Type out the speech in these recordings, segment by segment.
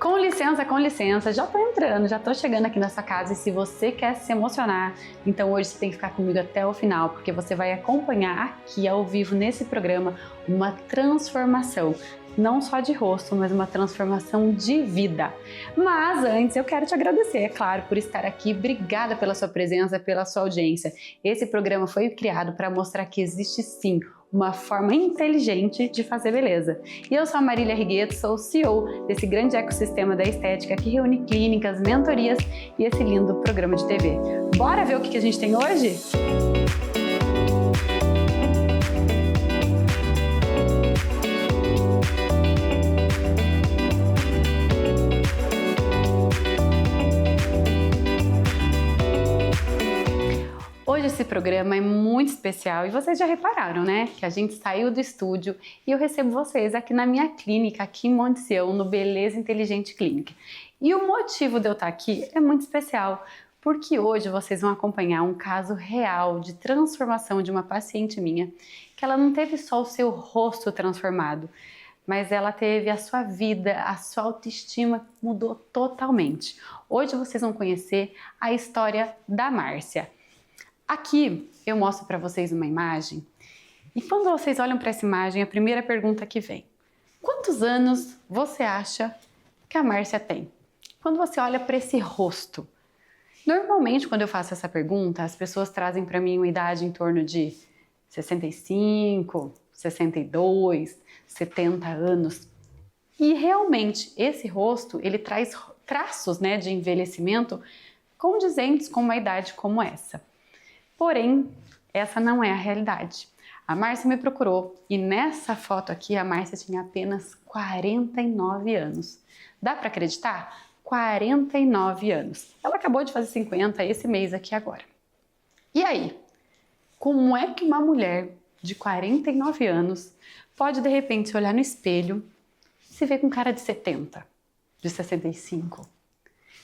Com licença, já tô entrando, já tô chegando aqui nessa casa e se você quer se emocionar, então hoje você tem que ficar comigo até o final, porque você vai acompanhar aqui ao vivo nesse programa uma transformação, não só de rosto, mas uma transformação de vida. Mas antes eu quero te agradecer, é claro, por estar aqui, obrigada pela sua presença, pela sua audiência. Esse programa foi criado para mostrar que existe sim uma forma inteligente de fazer beleza. E eu sou a Marília Rigueto, sou o CEO desse grande ecossistema da estética que reúne clínicas, mentorias e esse lindo programa de TV. Bora ver o que a gente tem hoje? Hoje esse programa é muito especial e vocês já repararam, né? Que a gente saiu do estúdio e eu recebo vocês aqui na minha clínica, aqui em Monte Sião, no Beleza Inteligente Clínica. E o motivo de eu estar aqui é muito especial, porque hoje vocês vão acompanhar um caso real de transformação de uma paciente minha, que ela não teve só o seu rosto transformado, mas ela teve a sua vida, a sua autoestima mudou totalmente. Hoje vocês vão conhecer a história da Márcia. Aqui eu mostro para vocês uma imagem e quando vocês olham para essa imagem, a primeira pergunta que vem: quantos anos você acha que a Márcia tem? Quando você olha para esse rosto, normalmente quando eu faço essa pergunta, as pessoas trazem para mim uma idade em torno de 65, 62, 70 anos. E realmente esse rosto, ele traz traços, né, de envelhecimento condizentes com uma idade como essa. Porém, essa não é a realidade. A Márcia me procurou e nessa foto aqui a Márcia tinha apenas 49 anos. Dá para acreditar? 49 anos. Ela acabou de fazer 50 esse mês aqui agora. E aí? Como é que uma mulher de 49 anos pode de repente se olhar no espelho e se ver com cara de 70, de 65?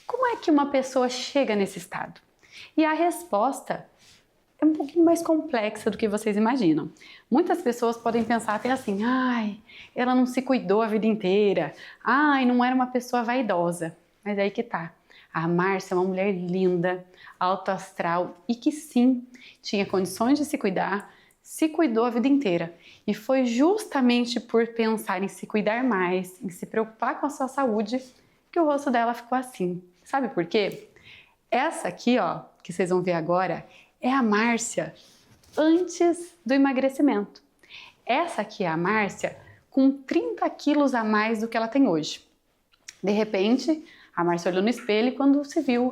Como é que uma pessoa chega nesse estado? E a resposta é um pouquinho mais complexa do que vocês imaginam. Muitas pessoas podem pensar até assim: ai, ela não se cuidou a vida inteira, ai, não era uma pessoa vaidosa. Mas aí que tá. A Márcia é uma mulher linda, alto astral e que sim, tinha condições de se cuidar, se cuidou a vida inteira. E foi justamente por pensar em se cuidar mais, em se preocupar com a sua saúde, que o rosto dela ficou assim. Sabe por quê? Essa aqui, ó, que vocês vão ver agora, é a Márcia antes do emagrecimento. Essa aqui é a Márcia com 30 quilos a mais do que ela tem hoje. De repente, a Márcia olhou no espelho e quando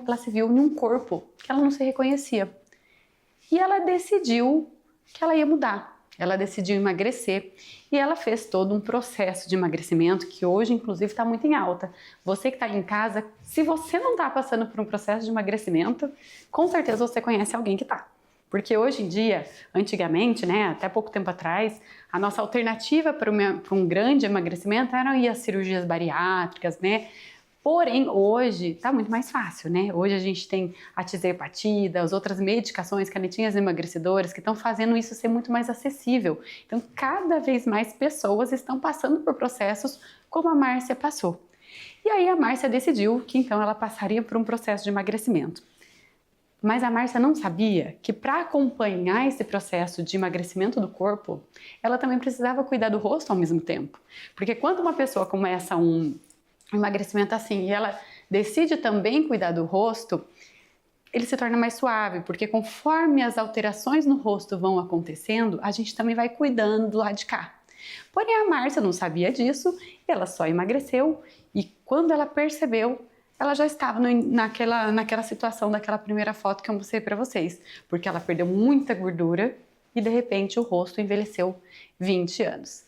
ela se viu em um corpo que ela não se reconhecia. E ela decidiu que ela ia mudar. Ela decidiu emagrecer e ela fez todo um processo de emagrecimento que hoje, inclusive, está muito em alta. Você que está em casa, se você não está passando por um processo de emagrecimento, com certeza você conhece alguém que está. Porque hoje em dia, antigamente, né, até pouco tempo atrás, a nossa alternativa para um grande emagrecimento eram ir às cirurgias bariátricas, né? Porém, hoje está muito mais fácil, né? Hoje a gente tem a tirzepatida, as outras medicações, canetinhas emagrecedoras, que estão fazendo isso ser muito mais acessível. Então, cada vez mais pessoas estão passando por processos como a Márcia passou. E aí a Márcia decidiu que então ela passaria por um processo de emagrecimento. Mas a Márcia não sabia que para acompanhar esse processo de emagrecimento do corpo, ela também precisava cuidar do rosto ao mesmo tempo. Porque quando uma pessoa começa um emagrecimento assim e ela decide também cuidar do rosto, ele se torna mais suave, porque conforme as alterações no rosto vão acontecendo, a gente também vai cuidando do lado de cá. Porém, a Márcia não sabia disso, ela só emagreceu e quando ela percebeu, ela já estava naquela situação daquela primeira foto que eu mostrei para vocês, porque ela perdeu muita gordura e de repente o rosto envelheceu 20 anos.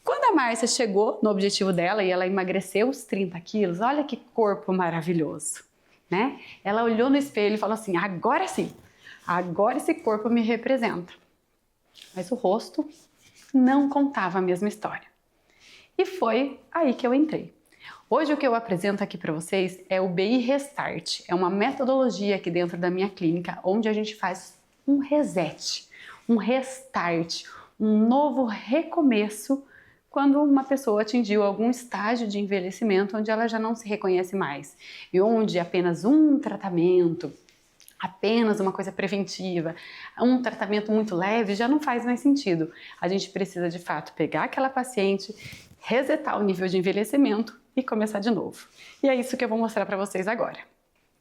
Quando a Márcia chegou no objetivo dela e ela emagreceu os 30 quilos, olha que corpo maravilhoso, né? Ela olhou no espelho e falou assim: agora sim, agora esse corpo me representa. Mas o rosto não contava a mesma história. E foi aí que eu entrei. Hoje o que eu apresento aqui para vocês é o BI Restart. É uma metodologia aqui dentro da minha clínica onde a gente faz um reset, um restart, um novo recomeço quando uma pessoa atingiu algum estágio de envelhecimento onde ela já não se reconhece mais e onde apenas um tratamento, apenas uma coisa preventiva, um tratamento muito leve já não faz mais sentido. A gente precisa de fato pegar aquela paciente, resetar o nível de envelhecimento e começar de novo. E é isso que eu vou mostrar para vocês agora.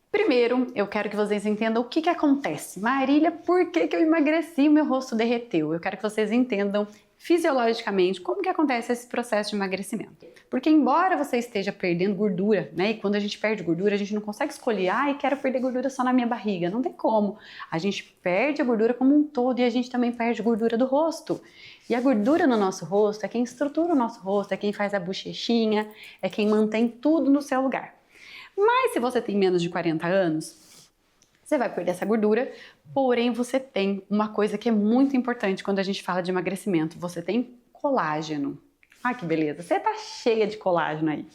Primeiro, eu quero que vocês entendam o que acontece. Marília, por que eu emagreci e o meu rosto derreteu? Eu quero que vocês entendam fisiologicamente como que acontece esse processo de emagrecimento. Porque embora você esteja perdendo gordura, né? E quando a gente perde gordura, a gente não consegue escolher, quero perder gordura só na minha barriga. Não tem como. A gente perde a gordura como um todo e a gente também perde gordura do rosto. E a gordura no nosso rosto é quem estrutura o nosso rosto, é quem faz a bochechinha, é quem mantém tudo no seu lugar. Mas se você tem menos de 40 anos, você vai perder essa gordura, porém você tem uma coisa que é muito importante quando a gente fala de emagrecimento, você tem colágeno. Ah, que beleza, você tá cheia de colágeno aí.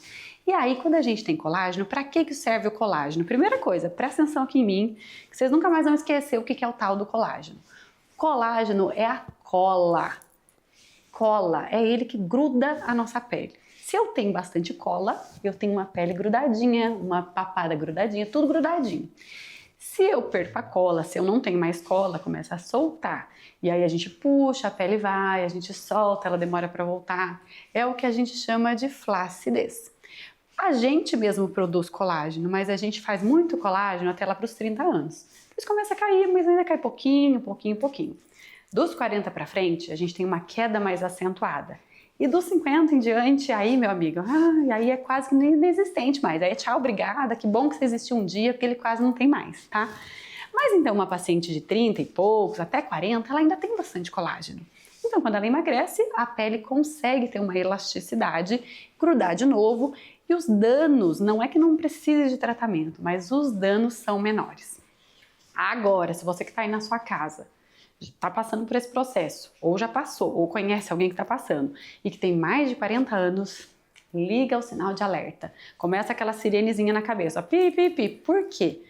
E aí, quando a gente tem colágeno, para que serve o colágeno? Primeira coisa, presta atenção aqui em mim, que vocês nunca mais vão esquecer o que é o tal do colágeno. Colágeno é a cola. Cola é ele que gruda a nossa pele. Se eu tenho bastante cola, eu tenho uma pele grudadinha, uma papada grudadinha, tudo grudadinho. Se eu perco a cola, se eu não tenho mais cola, começa a soltar. E aí a gente puxa, a pele vai, a gente solta, ela demora para voltar. É o que a gente chama de flacidez. A gente mesmo produz colágeno, mas a gente faz muito colágeno até lá para os 30 anos. Depois começa a cair, mas ainda cai pouquinho. Dos 40 para frente, a gente tem uma queda mais acentuada. E dos 50 em diante, aí, meu amigo, aí é quase que inexistente mais. Aí é tchau, obrigada, que bom que você existiu um dia, porque ele quase não tem mais, tá? Mas então uma paciente de 30 e poucos, até 40, ela ainda tem bastante colágeno. Então quando ela emagrece, a pele consegue ter uma elasticidade, grudar de novo, e os danos, não é que não precise de tratamento, mas os danos são menores. Agora, se você que está aí na sua casa, está passando por esse processo, ou já passou, ou conhece alguém que está passando e que tem mais de 40 anos, liga o sinal de alerta. Começa aquela sirenezinha na cabeça, pi, pi, pi. Por quê?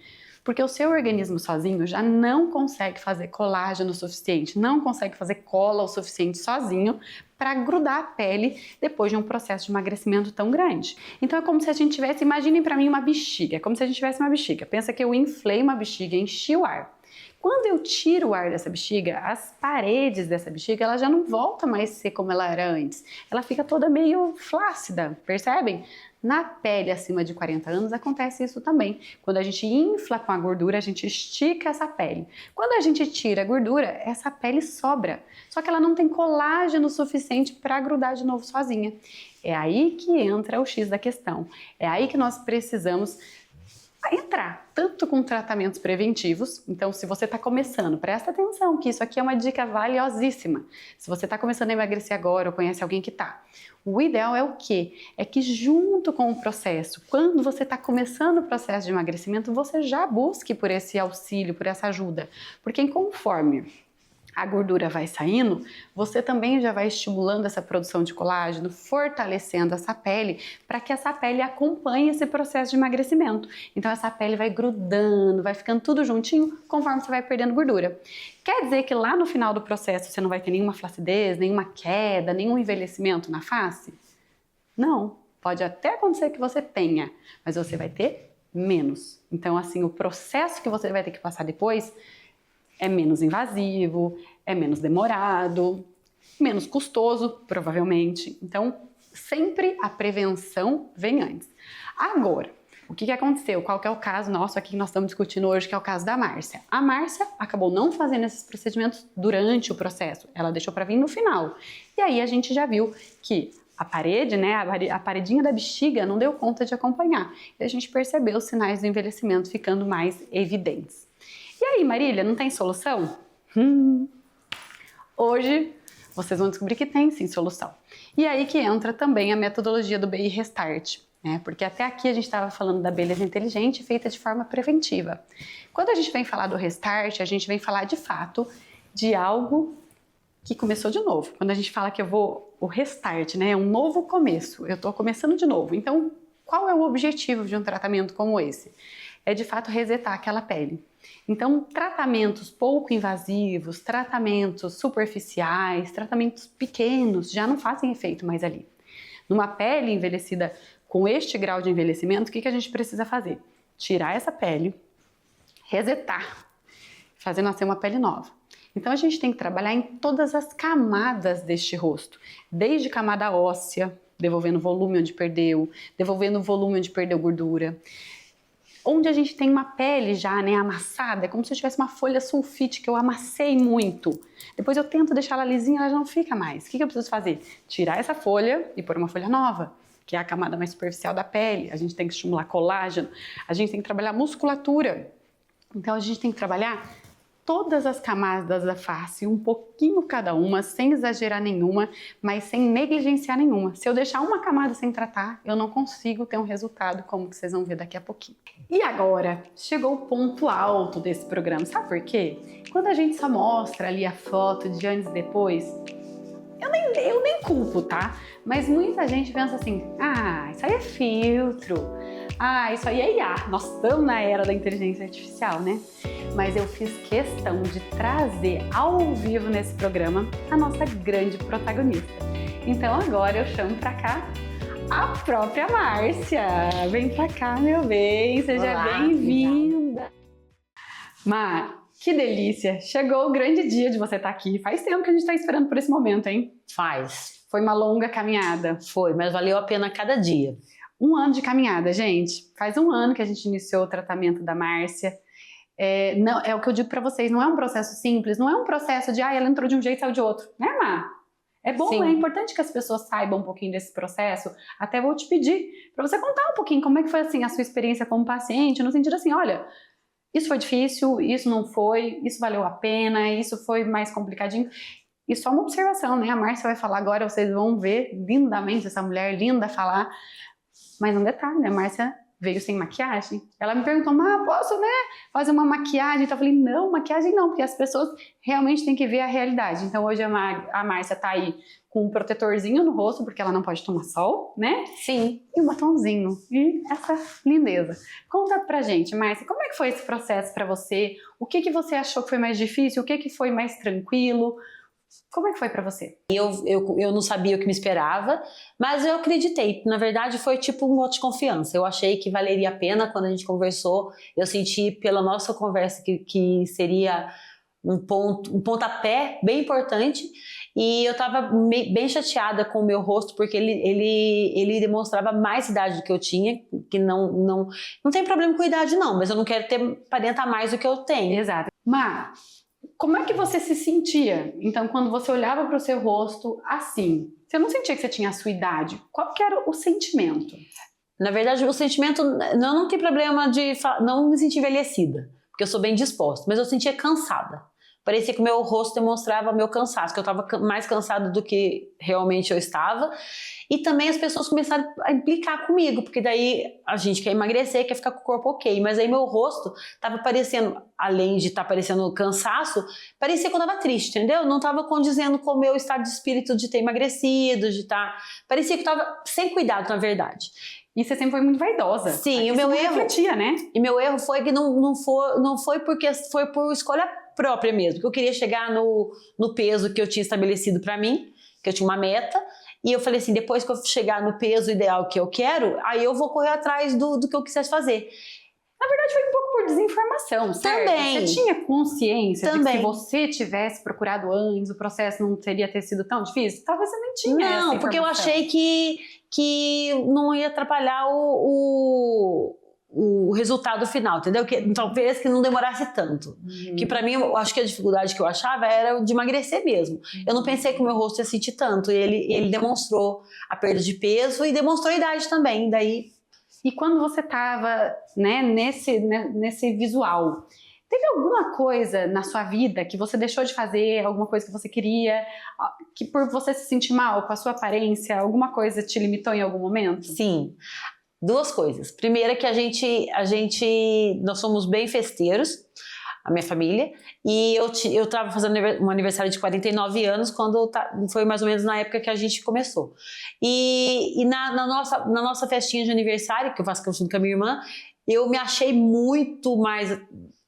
Porque o seu organismo sozinho já não consegue fazer colágeno o suficiente, não consegue fazer cola o suficiente sozinho para grudar a pele depois de um processo de emagrecimento tão grande. Então é como se a gente tivesse, imaginem para mim uma bexiga, é como se a gente tivesse uma bexiga. Pensa que eu inflei uma bexiga, enchi o ar. Quando eu tiro o ar dessa bexiga, as paredes dessa bexiga, ela já não volta mais a ser como ela era antes. Ela fica toda meio flácida, percebem? Na pele acima de 40 anos acontece isso também. Quando a gente infla com a gordura, a gente estica essa pele. Quando a gente tira a gordura, essa pele sobra. Só que ela não tem colágeno suficiente para grudar de novo sozinha. É aí que entra o X da questão. É aí que nós precisamos entrar, tanto com tratamentos preventivos. Então, se você está começando, presta atenção que isso aqui é uma dica valiosíssima. Se você está começando a emagrecer agora ou conhece alguém que está, o ideal é o quê? É que junto com o processo, quando você está começando o processo de emagrecimento, você já busque por esse auxílio, por essa ajuda. Porque conforme a gordura vai saindo, você também já vai estimulando essa produção de colágeno, fortalecendo essa pele, para que essa pele acompanhe esse processo de emagrecimento. Então essa pele vai grudando, vai ficando tudo juntinho conforme você vai perdendo gordura. Quer dizer que lá no final do processo você não vai ter nenhuma flacidez, nenhuma queda, nenhum envelhecimento na face? Não, pode até acontecer que você tenha, mas você vai ter menos. Então assim, o processo que você vai ter que passar depois é menos invasivo, é menos demorado, menos custoso, provavelmente. Então, sempre a prevenção vem antes. Agora, o que aconteceu? Qual que é o caso nosso aqui que nós estamos discutindo hoje, que é o caso da Márcia? A Márcia acabou não fazendo esses procedimentos durante o processo, ela deixou para vir no final. E aí a gente já viu que a parede, né, a paredinha da bexiga não deu conta de acompanhar. E a gente percebeu os sinais do envelhecimento ficando mais evidentes. E aí, Marília, não tem solução? Hoje vocês vão descobrir que tem sim solução. E aí que entra também a metodologia do BI Restart, né? Porque até aqui a gente estava falando da beleza inteligente feita de forma preventiva. Quando a gente vem falar do Restart, a gente vem falar de fato de algo que começou de novo. Quando a gente fala que o Restart, né, é um novo começo, eu estou começando de novo. Então, qual é o objetivo de um tratamento como esse? é de fato resetar aquela pele. Então, tratamentos pouco invasivos, tratamentos superficiais, tratamentos pequenos já não fazem efeito mais ali. Numa pele envelhecida com este grau de envelhecimento, o que a gente precisa fazer? Tirar essa pele, resetar, fazer nascer uma pele nova. Então a gente tem que trabalhar em todas as camadas deste rosto, desde camada óssea, devolvendo volume onde perdeu, devolvendo volume onde perdeu gordura. Onde a gente tem uma pele já, né, amassada, é como se eu tivesse uma folha sulfite que eu amassei muito. Depois eu tento deixar ela lisinha, ela já não fica mais. O que eu preciso fazer? Tirar essa folha e pôr uma folha nova, que é a camada mais superficial da pele. A gente tem que estimular colágeno, a gente tem que trabalhar musculatura. Então a gente tem que trabalhar todas as camadas da face, um pouquinho cada uma, sem exagerar nenhuma, mas sem negligenciar nenhuma. Se eu deixar uma camada sem tratar, eu não consigo ter um resultado como que vocês vão ver daqui a pouquinho. E agora, chegou o ponto alto desse programa. Sabe por quê? Quando a gente só mostra ali a foto de antes e depois, eu nem culpo, tá? Mas muita gente pensa assim, isso aí é filtro, isso aí é IA. Nós estamos na era da inteligência artificial, né? Mas eu fiz questão de trazer ao vivo nesse programa a nossa grande protagonista. Então agora eu chamo pra cá a própria Márcia. Vem pra cá, meu bem, seja bem-vinda. Mar, que delícia! Chegou o grande dia de você estar aqui. Faz tempo que a gente está esperando por esse momento, hein? Faz. Foi uma longa caminhada. Foi, mas valeu a pena cada dia. 1 ano de caminhada, gente. Faz 1 ano que a gente iniciou o tratamento da Márcia. Não, é o que eu digo pra vocês, não é um processo simples, não é um processo de, ela entrou de um jeito e saiu de outro, né, Má? É bom, Sim. É importante que as pessoas saibam um pouquinho desse processo. Até vou te pedir pra você contar um pouquinho como é que foi assim a sua experiência como paciente, no sentido assim, olha, isso foi difícil, isso não foi, isso valeu a pena, isso foi mais complicadinho. E só uma observação, né? A Márcia vai falar agora, vocês vão ver lindamente essa mulher linda falar. Mas um detalhe, a Márcia veio sem maquiagem. Ela me perguntou, posso, né, fazer uma maquiagem? Então eu falei, não, maquiagem não, porque as pessoas realmente têm que ver a realidade. Então hoje a Márcia tá aí com um protetorzinho no rosto, porque ela não pode tomar sol, né? Sim. E um batonzinho. E essa lindeza. Conta pra gente, Márcia, como é que foi esse processo pra você? O que você achou que foi mais difícil? O que foi mais tranquilo? Como é que foi pra você? Eu não sabia o que me esperava, mas eu acreditei. Na verdade, foi tipo um voto de confiança. Eu achei que valeria a pena quando a gente conversou. Eu senti pela nossa conversa que seria um pontapé bem importante. E eu tava bem chateada com o meu rosto, porque ele demonstrava mais idade do que eu tinha, que não tem problema com idade não, mas eu não quero aparentar mais do que eu tenho. Exato. Mas como é que você se sentia, então, quando você olhava para o seu rosto assim? Você não sentia que você tinha a sua idade? Qual que era o sentimento? Na verdade, o sentimento, não tem problema de não me sentir envelhecida, porque eu sou bem disposta, mas eu sentia cansada. Parecia que o meu rosto demonstrava meu cansaço, que eu estava mais cansada do que realmente eu estava. E também as pessoas começaram a implicar comigo, porque daí a gente quer emagrecer, quer ficar com o corpo ok. Mas aí meu rosto estava parecendo, além de estar parecendo cansaço, parecia que eu estava triste, entendeu? Não estava condizendo com o meu estado de espírito de ter emagrecido, de estar... Parecia que eu estava sem cuidado, na verdade. E você sempre foi muito vaidosa. Sim, o meu erro... refletia, né? E meu erro foi que não foi porque foi por escolha própria mesmo, que eu queria chegar no peso que eu tinha estabelecido para mim, que eu tinha uma meta, e eu falei assim, depois que eu chegar no peso ideal que eu quero, aí eu vou correr atrás do que eu quisesse fazer. Na verdade foi um pouco por desinformação, certo? Também. Você tinha consciência Também. de que se você tivesse procurado antes, o processo não teria ter sido tão difícil? Talvez você nem tinha essa informação. Não, porque eu achei que não ia atrapalhar o resultado final, entendeu? Talvez que não demorasse tanto. Que pra mim, eu acho que a dificuldade que eu achava era de emagrecer mesmo. Eu não pensei que o meu rosto ia sentir tanto. E ele demonstrou a perda de peso e demonstrou a idade também. Daí... E quando você tava, né, nesse visual, teve alguma coisa na sua vida que você deixou de fazer, alguma coisa que você queria, que por você se sentir mal com a sua aparência, alguma coisa te limitou em algum momento? Sim. 2 coisas. Primeira que nós somos bem festeiros, a minha família, e eu estava fazendo um aniversário de 49 anos quando foi mais ou menos na época que a gente começou. E na nossa festinha de aniversário, que eu faço com a minha irmã, eu me achei muito mais,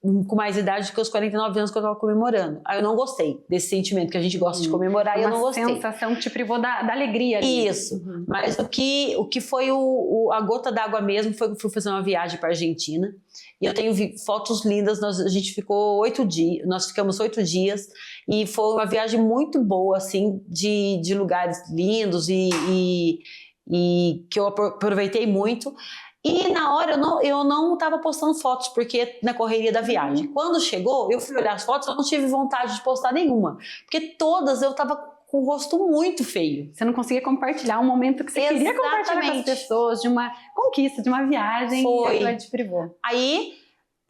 com mais idade do que os 49 anos que eu estava comemorando. Aí eu não gostei desse sentimento que a gente gosta de comemorar, e eu não gostei. Uma sensação que te privou da alegria ali. Isso, mas o que foi a gota d'água mesmo foi que eu fui fazer uma viagem para Argentina, e eu tenho fotos lindas. A gente ficou 8 dias, nós ficamos 8 dias, e foi uma viagem muito boa, assim, de lugares lindos e que eu aproveitei muito. E na hora eu não estava postando fotos, porque na correria da viagem. Quando chegou, eu fui olhar as fotos, eu não tive vontade de postar nenhuma, porque todas eu estava com o rosto muito feio. Você não conseguia compartilhar um momento que você queria compartilhar com as pessoas, de uma conquista, de uma viagem, e aquilo te privou. Aí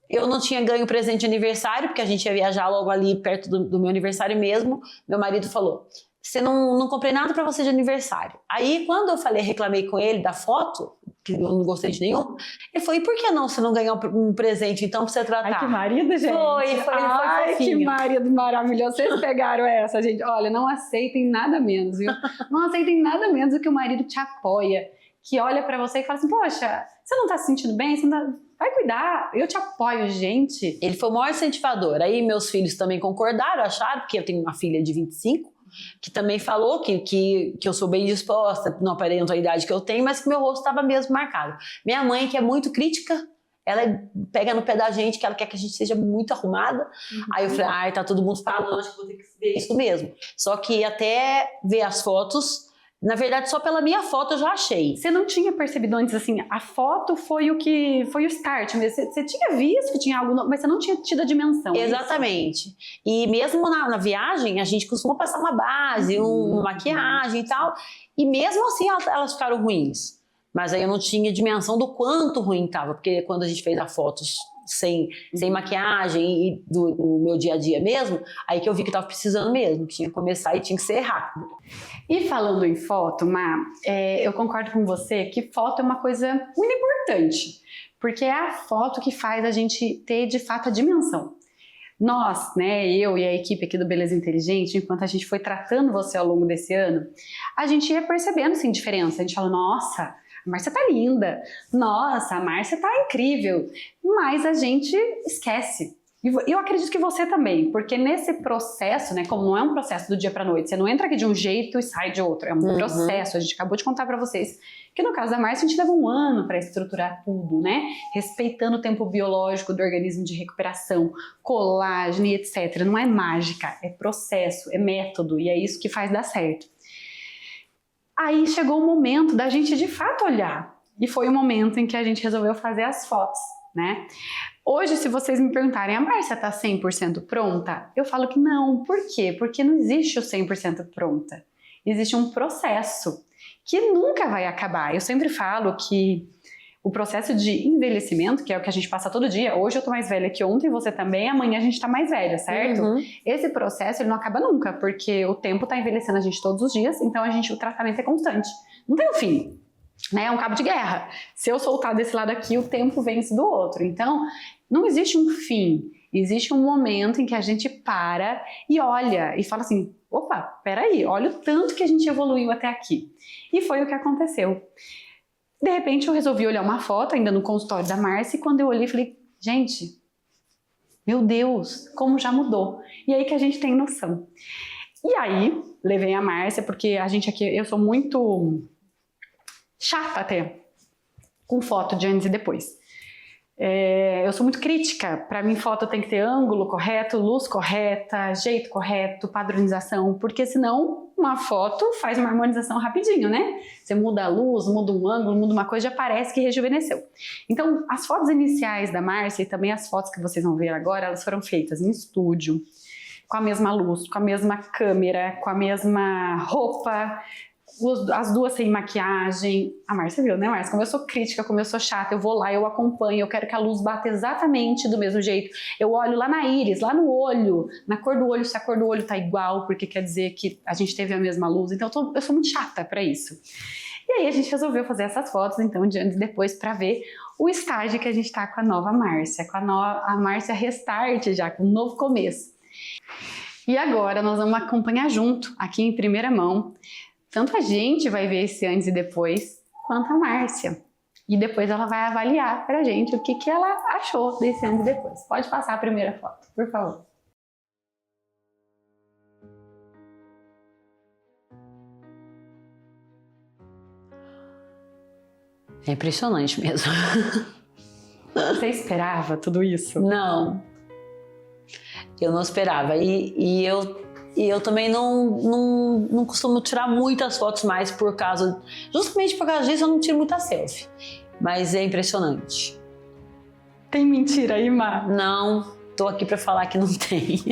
eu não tinha ganho presente de aniversário, porque a gente ia viajar logo ali perto do meu aniversário mesmo. Meu marido falou: você não comprei nada pra você de aniversário. Aí quando eu reclamei com ele da foto, que eu não gostei de nenhum, ele falou: e por que não você não ganhar um presente então pra você tratar? Ai, que marido, gente. Ele foi fofinho. Que marido maravilhoso. Vocês pegaram essa, gente. Olha, não aceitem nada menos, viu? Não aceitem nada menos do que o marido te apoia, que olha pra você e fala assim: poxa, você não tá se sentindo bem? Você não tá... Vai cuidar, eu te apoio, gente. Ele foi o maior incentivador. Aí meus filhos também concordaram, acharam, porque eu tenho uma filha de 25, que também falou que eu sou bem disposta, não aparento a idade que eu tenho, mas que meu rosto estava mesmo marcado. Minha mãe, que é muito crítica, ela pega no pé da gente, que ela quer que a gente seja muito arrumada. Aí eu falei: tá todo mundo falando, acho que vou ter que ver isso mesmo. Só que até ver as fotos, na verdade, só pela minha foto eu já achei. Você não tinha percebido antes, assim, a foto foi o start mesmo. Você tinha visto que tinha algo, mas você não tinha tido a dimensão. Exatamente. E mesmo na viagem, a gente costuma passar uma base, uma maquiagem e tal. E mesmo assim, elas ficaram ruins. Mas aí eu não tinha dimensão do quanto ruim tava. Porque quando a gente fez as fotos sem maquiagem e do meu dia a dia mesmo, aí que eu vi que tava precisando mesmo, que tinha que começar e tinha que ser rápido. E falando em foto, Má, eu concordo com você que foto é uma coisa muito importante, porque é a foto que faz a gente ter de fato a dimensão. Nós, né, eu e a equipe aqui do Beleza Inteligente, enquanto a gente foi tratando você ao longo desse ano, a gente ia percebendo sim diferença. A gente fala: nossa, a Márcia tá linda, nossa, a Márcia tá incrível, mas a gente esquece. E eu acredito que você também, porque nesse processo, né, como não é um processo do dia pra noite, você não entra aqui de um jeito e sai de outro, é um processo. A gente acabou de contar pra vocês que no caso da Márcia a gente leva um ano para estruturar tudo, né, respeitando o tempo biológico do organismo de recuperação, colágeno e etc. Não é mágica, é processo, é método, e é isso que faz dar certo. Aí chegou o momento da gente de fato olhar, e foi o momento em que a gente resolveu fazer as fotos, né? Hoje, se vocês me perguntarem: a Márcia tá 100% pronta? Eu falo que não. Por quê? Porque não existe o 100% pronta. Existe um processo que nunca vai acabar. Eu sempre falo que o processo de envelhecimento, que é o que a gente passa todo dia, hoje eu tô mais velha que ontem, você também, amanhã a gente tá mais velha, certo? Esse processo ele não acaba nunca, porque o tempo tá envelhecendo a gente todos os dias, então o tratamento é constante. Não tem um fim, né? É um cabo de guerra. Se eu soltar desse lado aqui, o tempo vence do outro. Então, não existe um fim. Existe um momento em que a gente para e olha e fala assim: opa, peraí, olha o tanto que a gente evoluiu até aqui. E foi o que aconteceu. De repente eu resolvi olhar uma foto ainda no consultório da Márcia, e quando eu olhei falei: gente, meu Deus, como já mudou. E aí que a gente tem noção. E aí levei a Márcia, porque a gente aqui, eu sou muito chata até com foto de antes e depois. Eu sou muito crítica. Para mim, foto tem que ter ângulo correto, luz correta, jeito correto, padronização, porque senão uma foto faz uma harmonização rapidinho, né? Você muda a luz, muda um ângulo, muda uma coisa, já parece que rejuvenesceu. Então, as fotos iniciais da Márcia e também as fotos que vocês vão ver agora, elas foram feitas em estúdio, com a mesma luz, com a mesma câmera, com a mesma roupa, as duas sem maquiagem. A Márcia viu, né, Márcia? Como eu sou crítica, como eu sou chata, eu vou lá, eu acompanho, eu quero que a luz bata exatamente do mesmo jeito. Eu olho lá na íris, lá no olho, na cor do olho, se a cor do olho tá igual, porque quer dizer que a gente teve a mesma luz. Então eu sou muito chata pra isso. E aí a gente resolveu fazer essas fotos, então, de antes e depois, pra ver o estágio que a gente tá com a nova Márcia, com a Márcia Restart já, com um novo começo. E agora nós vamos acompanhar junto, aqui em primeira mão. Tanto a gente vai ver esse antes e depois, quanto a Márcia. E depois ela vai avaliar pra gente o que ela achou desse antes e depois. Pode passar a primeira foto, por favor. É impressionante mesmo. Você esperava tudo isso? Não, eu não esperava. E eu também não costumo tirar muitas fotos mais justamente por causa disso eu não tiro muita selfie. Mas é impressionante. Tem mentira aí, Má? Não, tô aqui pra falar que não tem.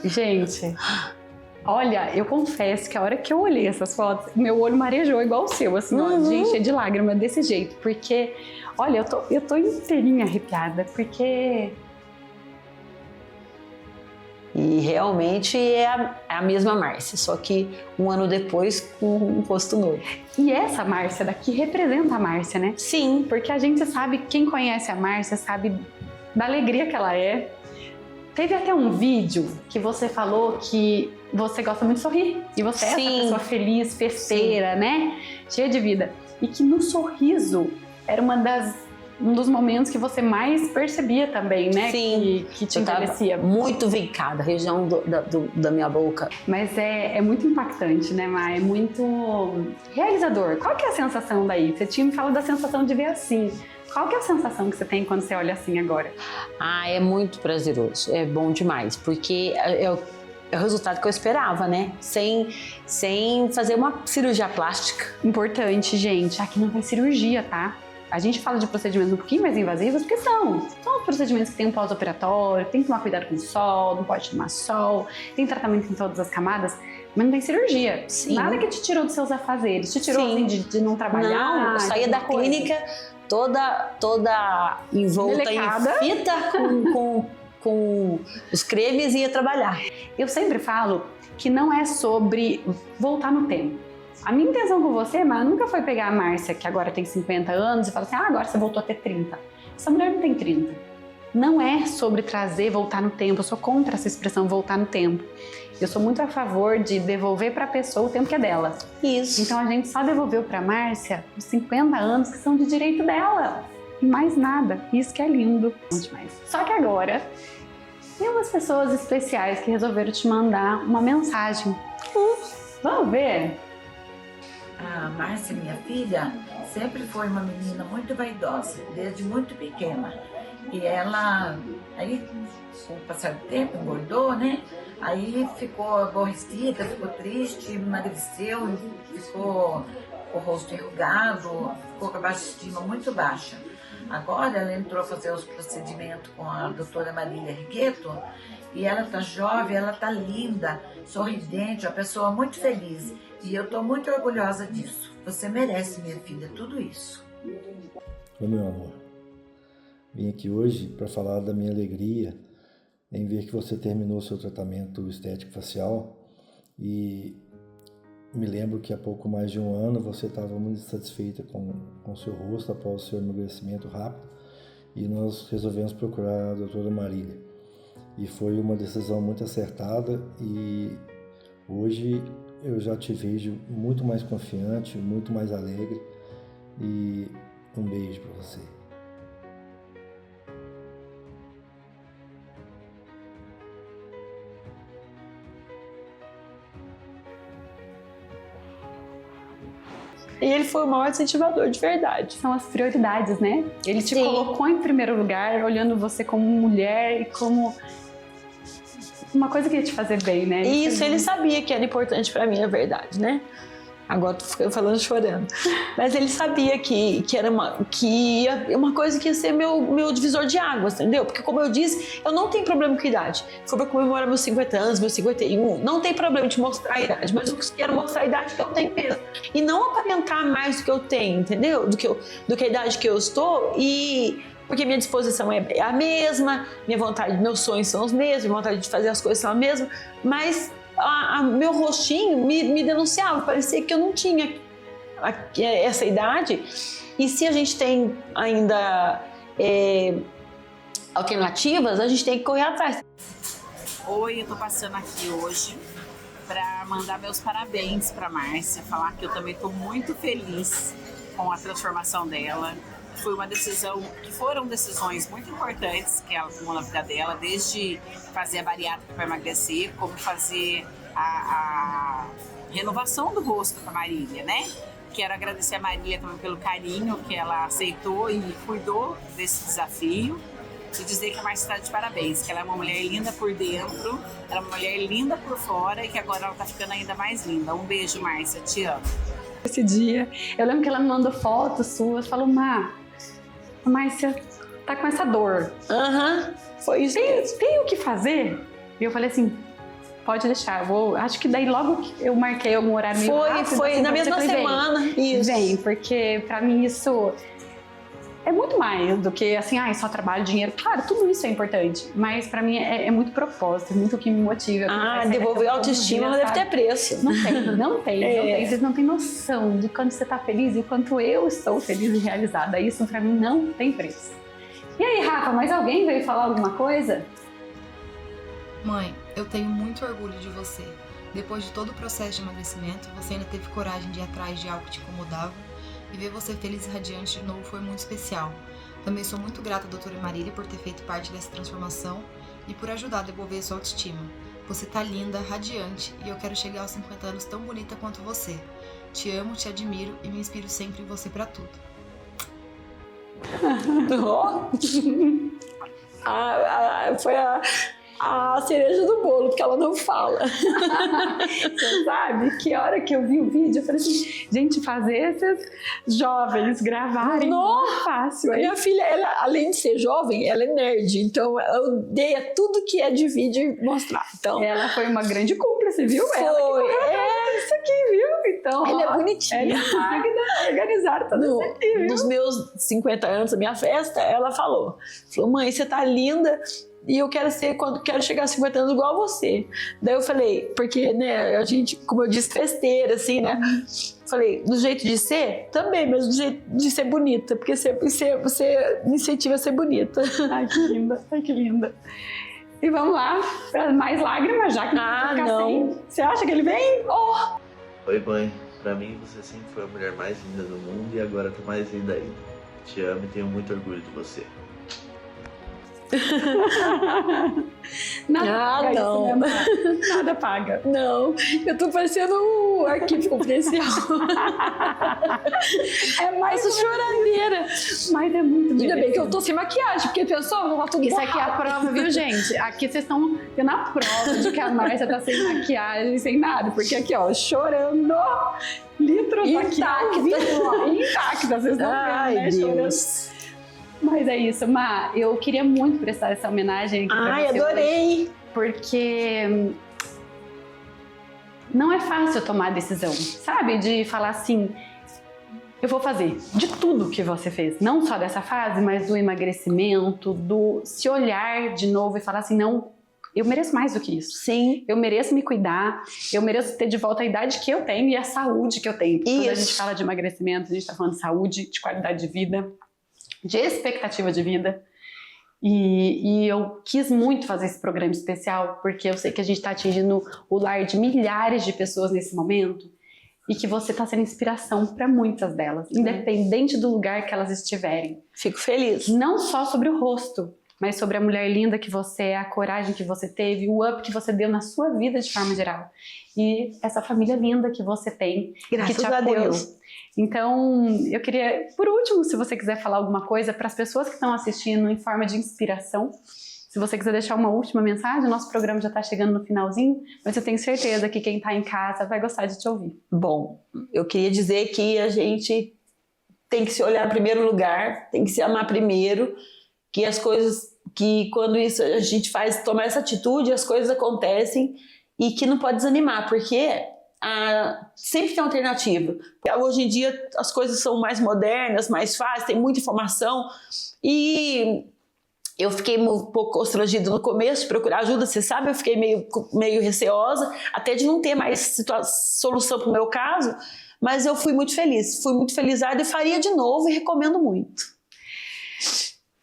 Gente, olha, eu confesso que a hora que eu olhei essas fotos, meu olho marejou igual o seu, assim, ó, gente, é de lágrima desse jeito, porque, olha, eu tô inteirinha arrepiada, porque... E realmente é a mesma Márcia, só que um ano depois com um rosto novo. E essa Márcia daqui representa a Márcia, né? Sim. Porque a gente sabe, quem conhece a Márcia sabe da alegria que ela é. Teve até um vídeo que você falou que você gosta muito de sorrir. E você é essa pessoa feliz, festeira, né? Cheia de vida. E que no sorriso era um dos momentos que você mais percebia também, né? Sim. Que te envelhecia. Muito vincada, a região da minha boca. Mas é muito impactante, né, Má? É muito realizador. Qual que é a sensação daí? Você tinha me falado da sensação de ver assim. Qual que é a sensação que você tem quando você olha assim agora? É muito prazeroso, é bom demais, porque é o resultado que eu esperava, né? Sem fazer uma cirurgia plástica. Importante, gente, aqui não tem cirurgia, tá? A gente fala de procedimentos um pouquinho mais invasivos, porque são os procedimentos que tem um pós-operatório, tem que tomar cuidado com o sol, não pode tomar sol, tem tratamento em todas as camadas, mas não tem cirurgia. Sim. Nada que te tirou dos seus afazeres, te tirou assim, de não trabalhar. Não, eu saía da clínica toda envolta Delicada. em fita com os cremes e ia trabalhar. Eu sempre falo que não é sobre voltar no tempo. A minha intenção com você, Má, nunca foi pegar a Márcia, que agora tem 50 anos, e falar assim, agora você voltou a ter 30. Essa mulher não tem 30. Não é sobre voltar no tempo. Eu sou contra essa expressão, voltar no tempo. Eu sou muito a favor de devolver para a pessoa o tempo que é dela. Isso. Então a gente só devolveu para a Márcia os 50 anos que são de direito dela. E mais nada. Isso que é lindo. Demais. Só que agora, tem umas pessoas especiais que resolveram te mandar uma mensagem. Vamos ver? A Márcia, minha filha, sempre foi uma menina muito vaidosa, desde muito pequena. E ela, aí, com o passar do tempo, engordou, né? Aí ficou aborrecida, ficou triste, emagreceu, ficou com o rosto enrugado, ficou com a baixa estima muito baixa. Agora ela entrou a fazer os procedimentos com a doutora Marília Riqueto e ela tá jovem, ela tá linda, sorridente, uma pessoa muito feliz. E eu tô muito orgulhosa disso. Você merece, minha filha, tudo isso. Oi, meu amor. Vim aqui hoje para falar da minha alegria em ver que você terminou seu tratamento estético facial e me lembro que há pouco mais de um ano você estava muito satisfeita com o seu rosto após o seu emagrecimento rápido e nós resolvemos procurar a doutora Marília. E foi uma decisão muito acertada e hoje eu já te vejo muito mais confiante, muito mais alegre e um beijo para você. E ele foi o maior incentivador de verdade. São as prioridades, né? Ele te Sim. colocou em primeiro lugar, olhando você como mulher e como uma coisa que ia te fazer bem, né? Isso, ele sabia que era importante pra mim, é verdade, né? Agora tô falando chorando. Mas ele sabia que era uma coisa que ia ser meu divisor de águas, entendeu? Porque, como eu disse, eu não tenho problema com idade. Foi pra comemorar meus 50 anos, meus 51. Não tem problema de mostrar a idade, mas eu quero mostrar a idade que eu tenho mesmo. E não aparentar mais do que eu tenho, entendeu? Do que a idade que eu estou. Porque minha disposição é a mesma, minha vontade, meus sonhos são os mesmos, minha vontade de fazer as coisas são a mesma, mas meu rostinho me denunciava, parecia que eu não tinha essa idade. E se a gente tem ainda alternativas, a gente tem que correr atrás. Oi, eu tô passando aqui hoje para mandar meus parabéns para Márcia, falar que eu também tô muito feliz com a transformação dela. foi uma decisão, que foram decisões muito importantes que ela tomou na vida dela, desde fazer a bariátrica para emagrecer, como fazer a renovação do rosto para a Marília, né? Quero agradecer a Marília também pelo carinho que ela aceitou e cuidou desse desafio. E dizer que a Márcia está de parabéns, que ela é uma mulher linda por dentro, ela é uma mulher linda por fora e que agora ela está ficando ainda mais linda. Um beijo, Márcia, te amo. Esse dia, eu lembro que ela me mandou fotos suas, falou, a Márcia tá com essa dor. Foi isso mesmo. Tem o que fazer? E eu falei assim, pode deixar, acho que daí logo que eu marquei algum horário meio rápido. Foi assim, na mesma semana. Isso. Vem, porque pra mim isso é muito mais do que assim, só trabalho, dinheiro. Claro, tudo isso é importante, mas pra mim é muito propósito, é muito o que me motiva. Devolver a autoestima deve ter preço. Não tem. Vocês não têm noção de quando você tá feliz e quanto eu estou feliz e realizada. Isso pra mim não tem preço. E aí, Rafa, mais alguém veio falar alguma coisa? Mãe, eu tenho muito orgulho de você. Depois de todo o processo de emagrecimento, você ainda teve coragem de ir atrás de algo que te incomodava. E ver você feliz e radiante de novo foi muito especial. Também sou muito grata à doutora Marília por ter feito parte dessa transformação e por ajudar a devolver a sua autoestima. Você tá linda, radiante e eu quero chegar aos 50 anos tão bonita quanto você. Te amo, te admiro e me inspiro sempre em você pra tudo. Foi a cereja do bolo, porque ela não fala. Você sabe que a hora que eu vi o vídeo, eu falei assim, gente, fazer esses jovens gravarem não é fácil. Minha filha, ela, além de ser jovem, ela é nerd, então ela odeia tudo que é de vídeo mostrar. Então, ela foi uma grande cúmplice, viu? Foi. Isso aqui, viu? Então, ela é bonitinha. Ela é magna, organizar tudo isso aqui, viu? Nos meus 50 anos, da minha festa, ela falou, mãe, você tá linda, e eu quero chegar a 50 anos igual a você. Daí eu falei, porque, né, a gente, como eu disse, festeira, assim, né? Falei, do jeito de ser? Também, mas do jeito de ser bonita, porque você me incentiva a ser bonita. Ai, que linda, ai, que linda. E vamos lá, para mais lágrimas, já que não. Você acha que ele vem? Oi, mãe. Pra mim, você sempre foi a mulher mais linda do mundo e agora tá mais linda ainda. Te amo e tenho muito orgulho de você. Nada não. Nada paga. Não, eu tô parecendo um arquivo confidencial. É mais choradeira. Mas é muito Ainda bem que eu tô sem maquiagem, porque pensou, não tá tudo Isso aqui é a prova, viu, gente? Aqui vocês estão tendo a prova de que a Márcia tá sem maquiagem, sem nada. Porque aqui, ó, chorando, litros intacta. Vocês estão vendo, né? Chorando. Mas é isso, Má, eu queria muito prestar essa homenagem aqui pra você. Adorei! Hoje, porque não é fácil tomar a decisão, sabe? De falar assim, eu vou fazer de tudo que você fez. Não só dessa fase, mas do emagrecimento, do se olhar de novo e falar assim, não, eu mereço mais do que isso. Sim. Eu mereço me cuidar, eu mereço ter de volta a idade que eu tenho e a saúde que eu tenho. Quando a gente fala de emagrecimento, a gente tá falando de saúde, de qualidade de vida, de expectativa de vida. E eu quis muito fazer esse programa especial porque eu sei que a gente está atingindo o lar de milhares de pessoas nesse momento e que você está sendo inspiração para muitas delas, independente do lugar que elas estiverem. Fico feliz. Não só sobre o rosto, mas sobre a mulher linda que você é, a coragem que você teve, o up que você deu na sua vida de forma geral. E essa família linda que você tem, graças que te apoiou. A Deus. Então, eu queria, por último, se você quiser falar alguma coisa para as pessoas que estão assistindo em forma de inspiração, se você quiser deixar uma última mensagem, o nosso programa já está chegando no finalzinho, mas eu tenho certeza que quem está em casa vai gostar de te ouvir. Bom, eu queria dizer que a gente tem que se olhar em primeiro lugar, tem que se amar primeiro, que as coisas, que quando isso a gente faz, tomar essa atitude, as coisas acontecem e que não pode desanimar, porque sempre tem alternativa. Hoje em dia as coisas são mais modernas, mais fáceis, tem muita informação e eu fiquei um pouco constrangida no começo de procurar ajuda, você sabe, eu fiquei meio receosa, até de não ter mais solução para o meu caso, mas eu fui muito felizarda e faria de novo e recomendo muito.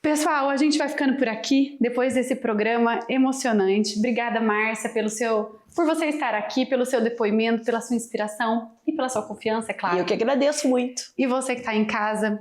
Pessoal, a gente vai ficando por aqui, depois desse programa emocionante. Obrigada, Márcia, por você estar aqui, pelo seu depoimento, pela sua inspiração e pela sua confiança, é claro. Eu que agradeço muito. E você que está em casa,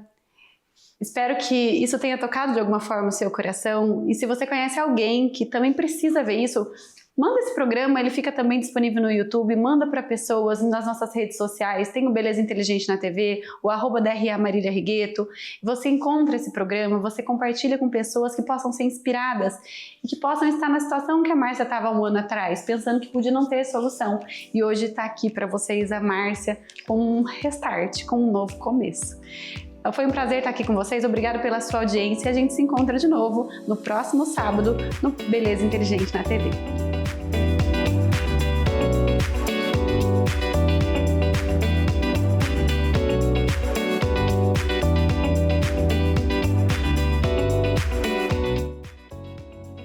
Espero que isso tenha tocado de alguma forma o seu coração. E se você conhece alguém que também precisa ver isso, manda esse programa, ele fica também disponível no YouTube, manda para pessoas nas nossas redes sociais, tem o Beleza Inteligente na TV, o @DRA Marília Rigueto. Você encontra esse programa, você compartilha com pessoas que possam ser inspiradas e que possam estar na situação que a Márcia estava um ano atrás, pensando que podia não ter solução. E hoje está aqui para vocês a Márcia com um restart, com um novo começo. Foi um prazer estar aqui com vocês, obrigado pela sua audiência. A gente se encontra de novo no próximo sábado no Beleza Inteligente na TV.